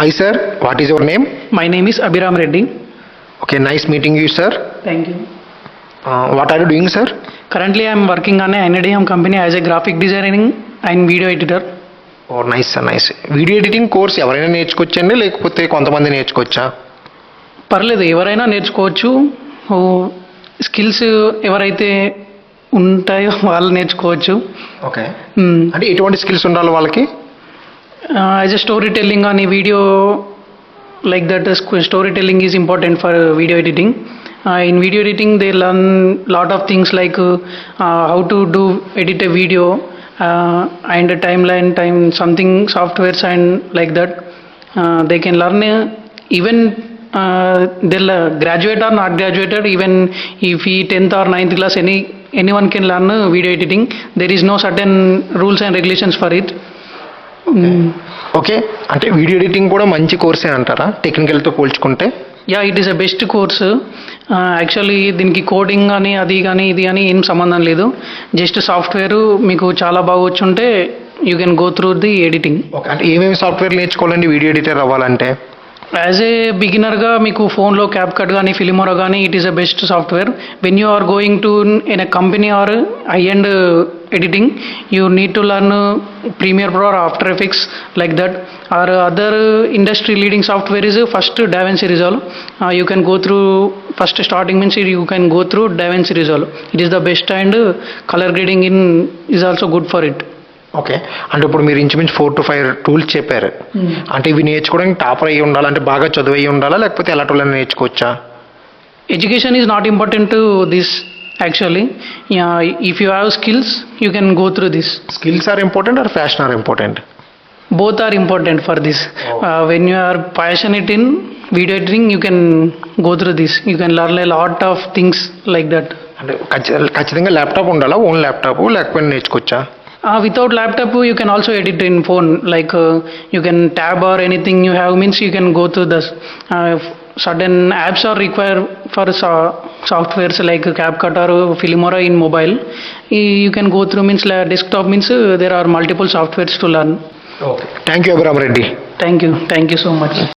Hi sir, what is your name? My name is Abhiram Reddy. Okay, nice meeting you sir. Thank you. What are you doing sir? Currently, I am working on a NIDM company as a graphic designing and video editor. Oh nice sir nice. Video editing course ఎవరైనా నేర్చుకోవచ్చండి లేకపోతే కొంతమంది నేర్చుకోవచ్చా? పర్లేదు, ఎవరైనా నేర్చుకోవచ్చు. Skills ఎవరైతే ఉంటాయో వాళ్ళు నేర్చుకోవచ్చు. ఓకే, అంటే ఎటువంటి స్కిల్స్ ఉండాలి వాళ్ళకి? యాజ్ ఎ స్టోరీ టెల్లింగ్ అని video like that, storytelling is important for video editing. In video editing they learn lot of things like how to edit a video and timeline time something softwares and like that. They can learn even they'll graduate or not graduated, even if he 10th or 9th class, anyone can learn video editing. There is no certain rules and regulations for it. Okay, అంటే video editing కూడా మంచి కోర్సే అంటారా టెక్నికల్తో పోల్చుకుంటే? Yeah, it is a best course. Actually దీనికి coding కానీ అది కానీ ఇది కానీ ఏం సంబంధం లేదు. జస్ట్ సాఫ్ట్వేర్ మీకు చాలా బాగా వచ్చుంటే you can go through the editing. Okay, అంటే ఏమేమి సాఫ్ట్వేర్ నేర్చుకోవాలండి వీడియో ఎడిటర్ అవ్వాలంటే? యాజ్ ఏ బిగినర్గా మీకు ఫోన్లో క్యాప్ కట్ కానీ ఫిలిమోరా కానీ it is a best software. When you are going to in a company or high end editing, you need to learn Premiere Pro or After Effects like that, or other industry leading software is first DaVinci Resolve. You can go through first starting means you can go through DaVinci Resolve. It is the best and color grading in is also good for it. Okay, అంటే ఇప్పుడు మీరు ఇంచుమించు 4 to 5 tools చెప్పారు. అంటే ఇవి నేర్చుకోవడానికి topper అయ్యి ఉండాలి, అంటే బాగా చదువు అయ్యి ఉండాలా లేకపోతే ఎలా tool నేర్చుకోవచ్చా? Education is not important to this. Actually, yeah, if you have skills, you can go through this. Skills are important or fashion are important? Both are important for this. When you are passionate in video editing, you can go through this. You can learn a lot of things like that. అంటే ఖచ్చితంగా laptop ఉండాలా? Own laptop లేకపోతే నేర్చుకోవచ్చా? Without laptop, you can also edit in phone. Like you can tab or anything you have means you can go through this. Certain apps are required for softwares like CapCut or Filmora in mobile. You can go through means desktop means there are multiple softwares to learn. Okay. Thank you, Abhiram Reddy. Thank you so much.